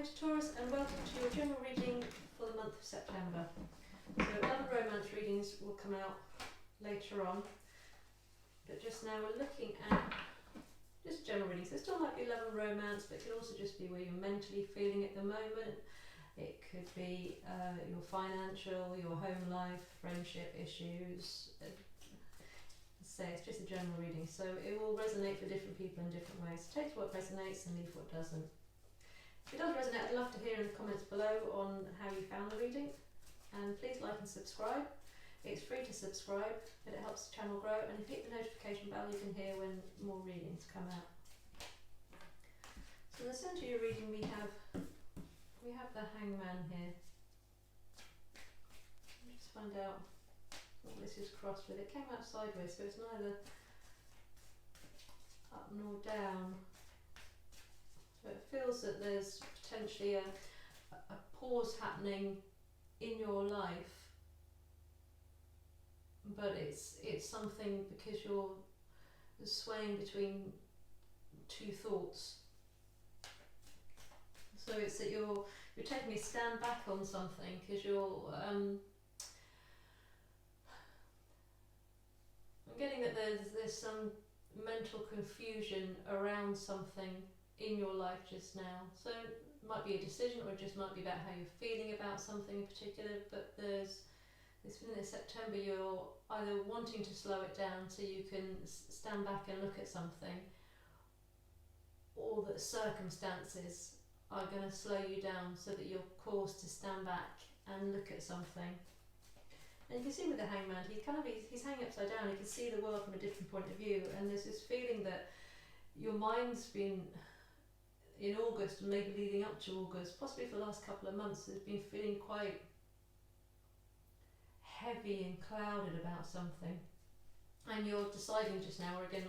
Hi to Taurus and welcome to your general reading for the month of September. So love and romance readings will come out later on, but just now we're looking at just general readings. There still might be love and romance, but it could also just be where you're mentally feeling at the moment. It could be your financial, your home life, friendship issues. Say it's just a general reading, so it will resonate for different people in different ways. Take what resonates and leave what doesn't. If it does resonate, I'd love to hear in the comments below on how you found the reading, and please like and subscribe. It's free to subscribe, but it helps the channel grow, and if you hit the notification bell you can hear when more readings come out. So in the centre of your reading we have the Hangman here. Let me just find out what this is crossed with. It came out sideways, so it's neither up nor down. So it feels that there's potentially a pause happening in your life, but it's something because you're swaying between two thoughts. So it's that you're taking a stand back on something because you're I'm getting that there's some mental confusion around something in your life just now. So it might be a decision, or it just might be about how you're feeling about something in particular, but there's this within this September you're either wanting to slow it down so you can stand back and look at something, or that circumstances are going to slow you down so that you're caused to stand back and look at something. And you can see with the Hangman, he's hanging upside down. You can see the world from a different point of view, and there's this feeling that your mind's been, in August and maybe leading up to August, possibly for the last couple of months, has been feeling quite heavy and clouded about something. And you're deciding just now, or again,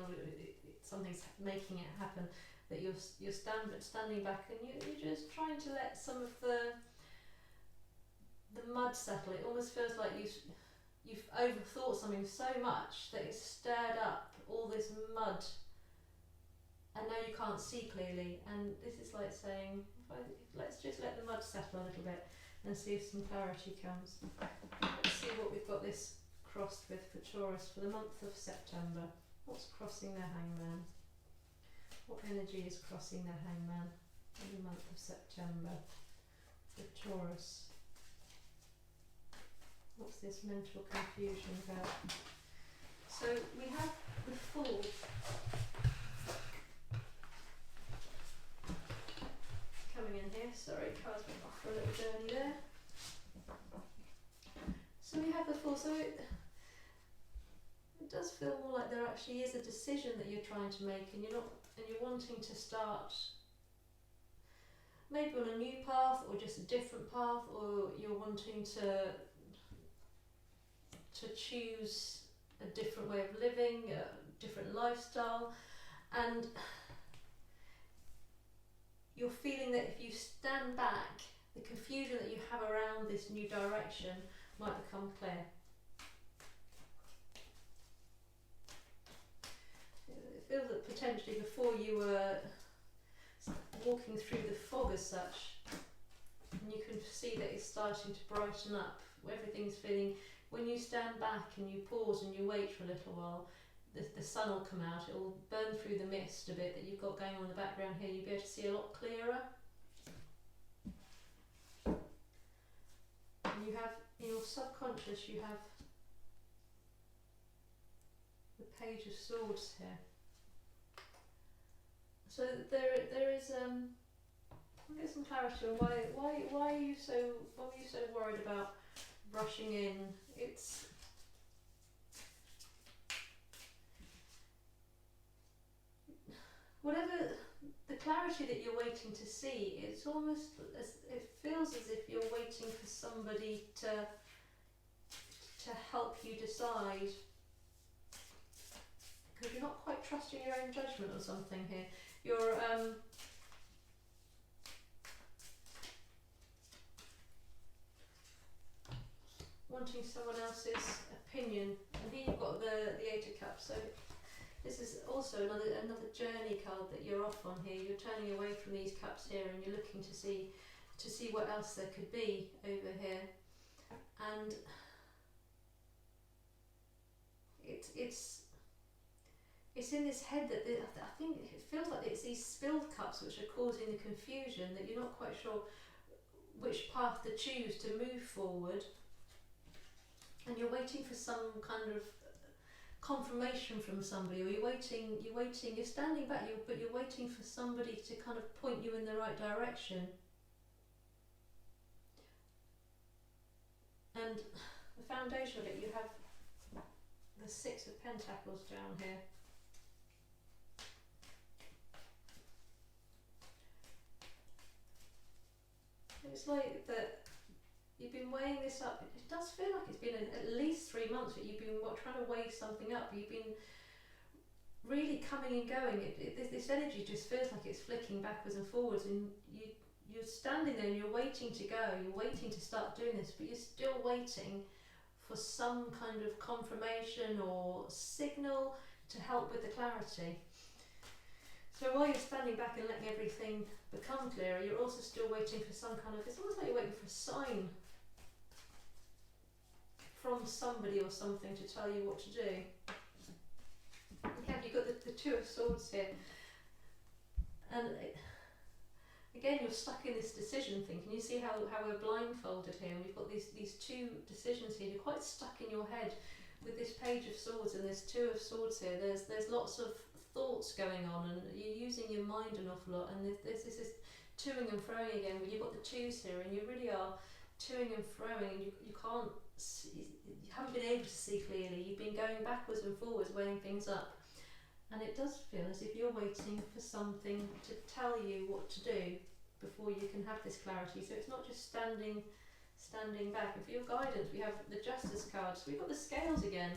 something's making it happen, that you're standing back and you're just trying to let some of the mud settle. It almost feels like you've overthought something so much that it's stirred up all this mud, and now you can't see clearly. And this is like saying, let's just let the mud settle a little bit and see if some clarity comes. Let's see what we've got this crossed with for Taurus for the month of September. What's crossing their Hangman? What energy is crossing their Hangman in the month of September for Taurus? What's this mental confusion about? So we have the Fool. Coming in here, sorry, cards went off for a little journey there. So we have the Fool, so it does feel more like there actually is a decision that you're trying to make, and you're wanting to start maybe on a new path or just a different path, or you're wanting to choose a different way of living, a different lifestyle, and you're feeling that if you stand back, the confusion that you have around this new direction might become clear. It feels that potentially before you were walking through the fog as such, and you can see that it's starting to brighten up. Everything's feeling, when you stand back and you pause and you wait for a little while, the sun will come out, it will burn through the mist a bit that you've got going on in the background here. You'll be able to see a lot clearer. And you have, in your subconscious, you have the Page of Swords here. So there is I'll get some clarity on why were you so worried about rushing in. It's whatever the clarity that you're waiting to see, it's almost it feels as if you're waiting for somebody to help you decide, because you're not quite trusting your own judgment or something here. You're wanting someone else's opinion, and here you've got the Eight of Cups. So This is also another journey card that you're off on here. You're turning away from these cups here, and you're looking to see what else there could be over here. And it's in this head that I think it feels like it's these spilled cups which are causing the confusion, that you're not quite sure which path to choose to move forward, and you're waiting for some kind of confirmation from somebody, or you're standing back, but you're waiting for somebody to kind of point you in the right direction. And the foundation of it, you have the Six of Pentacles down here. It's like that you've been weighing this up. It does feel like it's been at least 3 months that you've been trying to weigh something up. You've been really coming and going. This energy just feels like it's flicking backwards and forwards, and you're standing there and you're waiting to go. You're waiting to start doing this, but you're still waiting for some kind of confirmation or signal to help with the clarity. So while you're standing back and letting everything become clearer, you're also still waiting for some kind of, it's almost like you're waiting for a sign from somebody or something to tell you what to do. Yeah, you've got the Two of Swords here. And again, you're stuck in this decision thing. Can you see how we're blindfolded here? We've got these two decisions here. You're quite stuck in your head with this Page of Swords and this Two of Swords here. There's lots of thoughts going on, and you're using your mind an awful lot, and there's this toing and froing again, where you've got the twos here, and you really are toing and froing, and you can't see, you haven't been able to see clearly. You've been going backwards and forwards, weighing things up, and it does feel as if you're waiting for something to tell you what to do before you can have this clarity. So it's not just standing back. And for your guidance, we have the Justice card. So we've got the Scales again.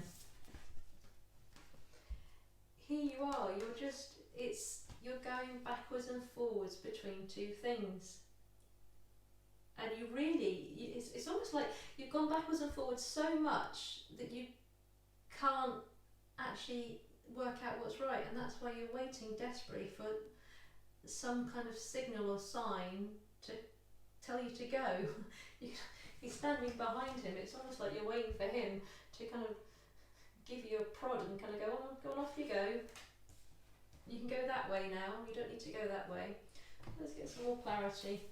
Here you are, you're going backwards and forwards between two things. And you really, it's almost like you've gone backwards and forwards so much that you can't actually work out what's right. And that's why you're waiting desperately for some kind of signal or sign to tell you to go. He's standing behind him. It's almost like you're waiting for him to kind of give you a prod and kind of go on, off you go. You can go that way now, you don't need to go that way. Let's get some more clarity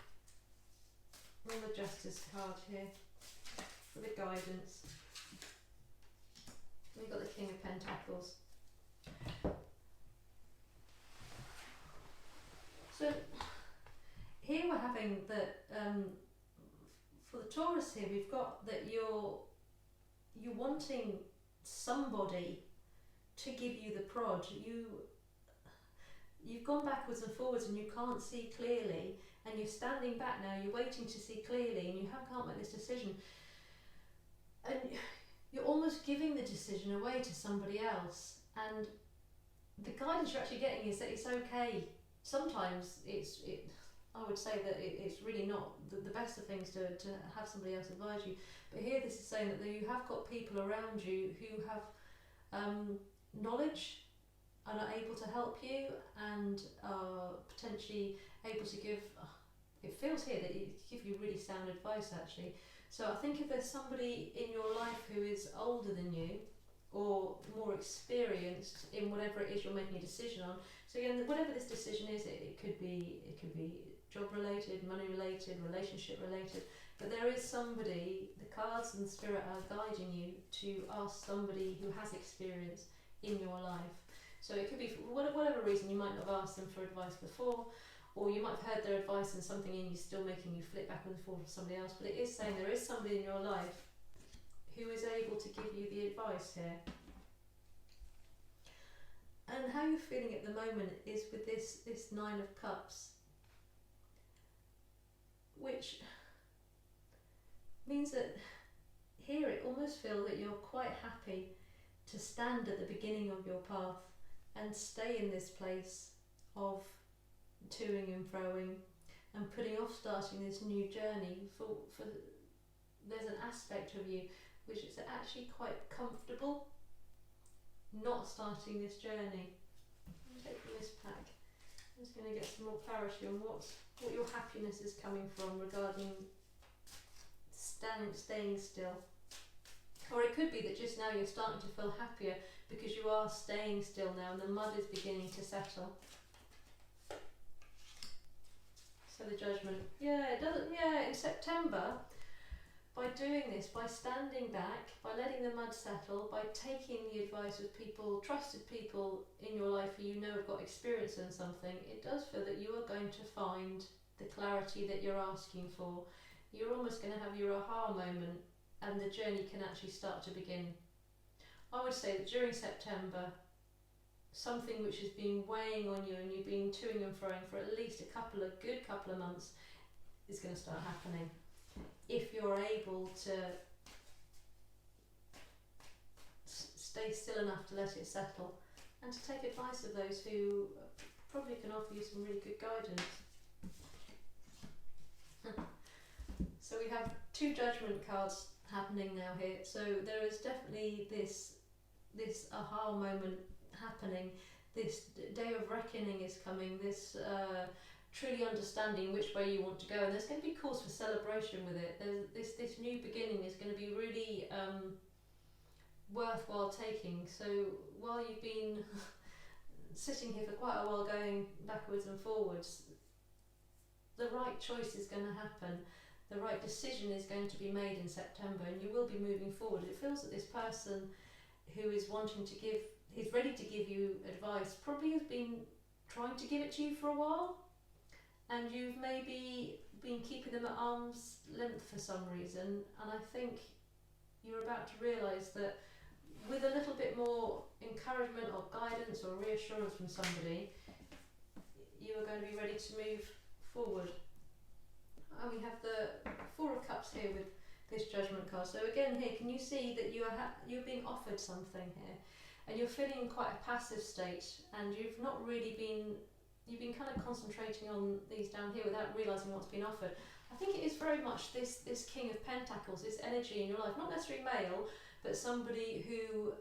on the Justice card here for the guidance. We've got the King of Pentacles. So here we're having that for the Taurus here, we've got that you're wanting somebody to give you the prod. You've gone backwards and forwards and you can't see clearly, and you're standing back now, you're waiting to see clearly, and you can't make this decision, and you're almost giving the decision away to somebody else. And the guidance you're actually getting is that it's okay. Sometimes I would say that it's really not the best of things to have somebody else advise you, but here this is saying that you have got people around you who have knowledge and are able to help you, and are potentially able to give, it feels here that you give you really sound advice actually. So I think if there's somebody in your life who is older than you or more experienced in whatever it is you're making a decision on, so again, whatever this decision is, it could be job related, money related, relationship related, but there is somebody, the cards and the spirit are guiding you to ask somebody who has experience in your life. So it could be for whatever reason. You might not have asked them for advice before, or you might have heard their advice and something in you still making you flip back and forth to somebody else, but it is saying there is somebody in your life who is able to give you the advice here. And how you're feeling at the moment is with this Nine of Cups, which means that here it almost feels that you're quite happy to stand at the beginning of your path and stay in this place of toing and froing and putting off starting this new journey. For there's an aspect of you which is actually quite comfortable not starting this journey. I'm taking this pack. I'm just going to get some more clarity on what your happiness is coming from regarding staying still. Or it could be that just now you're starting to feel happier because you are staying still now and the mud is beginning to settle. So the Judgment. Yeah, it doesn't. Yeah, in September, by doing this, by standing back, by letting the mud settle, by taking the advice of people, trusted people in your life who you know have got experience in something, it does feel that you are going to find the clarity that you're asking for. You're almost going to have your aha moment and the journey can actually start to begin. I would say that during September, something which has been weighing on you and you've been toing and froing for at least a good couple of months is going to start happening. If you're able to stay still enough to let it settle and to take advice of those who probably can offer you some really good guidance. So we have 2 Judgment cards happening now here. So there is definitely this aha moment happening. This day of reckoning is coming. This truly understanding which way you want to go, and there's going to be cause for celebration with it. There's this new beginning is going to be really worthwhile taking. So while you've been sitting here for quite a while going backwards and forwards, the right choice is going to happen. The right decision is going to be made in September and you will be moving forward. It feels that this person who is ready to give you advice probably has been trying to give it to you for a while, and you've maybe been keeping them at arm's length for some reason, and I think you're about to realise that with a little bit more encouragement or guidance or reassurance from somebody, you are going to be ready to move forward. And we have the 4 of Cups here with this Judgment card. So again here, can you see that you're being offered something here, and you're feeling in quite a passive state, and you've been kind of concentrating on these down here without realising what's been offered. I think it is very much this King of Pentacles, this energy in your life, not necessarily male, but somebody who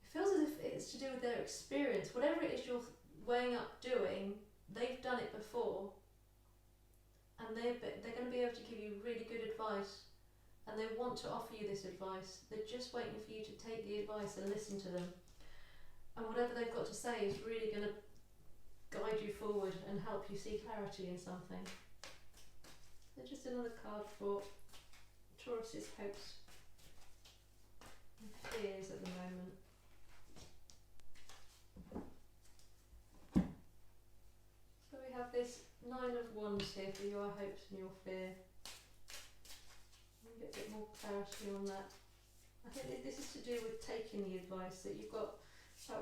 feels as if it's to do with their experience. Whatever it is you're weighing up doing, they've done it before, and they're going to be able to give you really good advice, and they want to offer you this advice. They're just waiting for you to take the advice and listen to them, and whatever they've got to say is really going to guide you forward and help you see clarity in something. So just another card for Taurus's hopes and fears at the moment. So we have this 9 of Wands here for your hopes and your fear. We'll get a bit more clarity on that. I think this is to do with taking the advice that you've got. So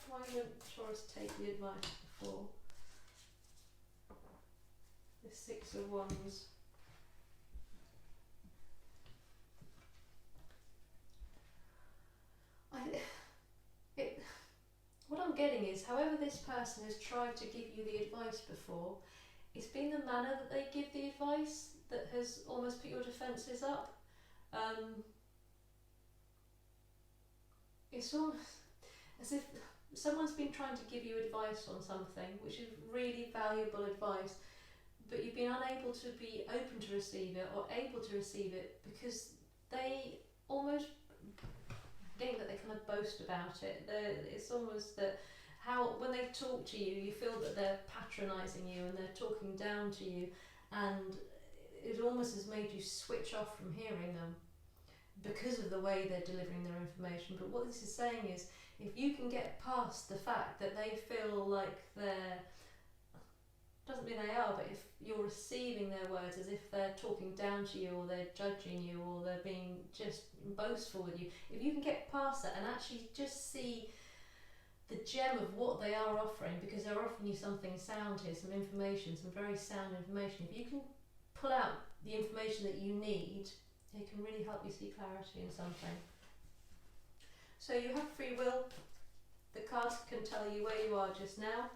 why wouldn't Taurus take the advice before? The 6 of Wands. What I'm getting is, however this person has tried to give you the advice before, it's been the manner that they give the advice that has almost put your defences up. It's almost as if someone's been trying to give you advice on something which is really valuable advice, but you've been unable to be open to receive it or able to receive it because they almost, getting that they kind of boast about it. It's almost that when they talk to you, you feel that they're patronising you and they're talking down to you, and it almost has made you switch off from hearing them because of the way they're delivering their information. But what this is saying is, if you can get past the fact that they feel like doesn't mean they are, but if you're receiving their words as if they're talking down to you or they're judging you or they're being just boastful with you, if you can get past that and actually just see the gem of what they are offering, because they're offering you something sound here, some information, some very sound information. If you can pull out the information that you need, it can really help you see clarity in something. So you have free will. The cards can tell you where you are just now.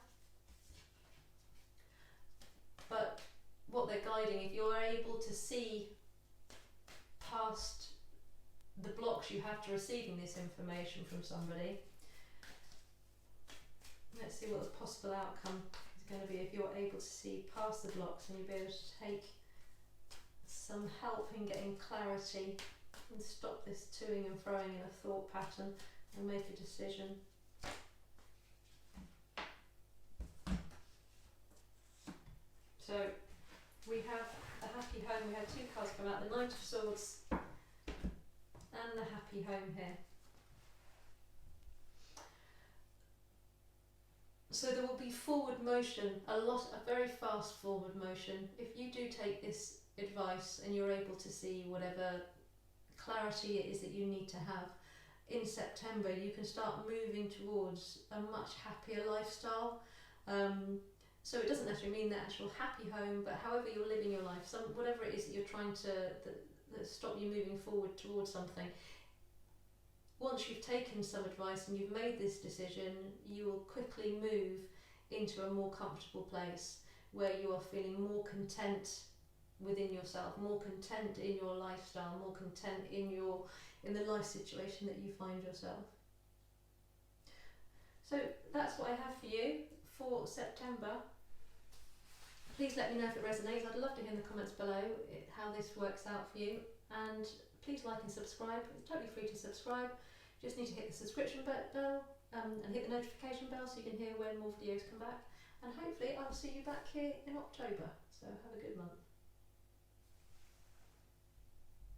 But what they're guiding, if you're able to see past the the blocks you have to receiving this information from somebody. Let's see what the possible outcome is going to be if you're able to see past the blocks and you'll be able to take some help in getting clarity and stop this toing and froing in a thought pattern and make a decision. So we have the happy home, we had two cards come out, the Knight of Swords and the happy home here. So there will be forward motion, a very fast forward motion. If you do take this advice and you're able to see whatever clarity it is that you need to have, in September you can start moving towards a much happier lifestyle. So it doesn't necessarily mean the actual happy home, but however you're living your life, whatever it is that you're trying to that stop you moving forward towards something. Once you've taken some advice and you've made this decision, you will quickly move into a more comfortable place where you are feeling more content within yourself, more content in your lifestyle, more content in the life situation that you find yourself. So that's what I have for you for September. Please let me know if it resonates. I'd love to hear in the comments below how this works out for you, and please like and subscribe. It's totally free to subscribe. You just need to hit the subscription bell and hit the notification bell so you can hear when more videos come back, and hopefully I'll see you back here in October. So have a good month.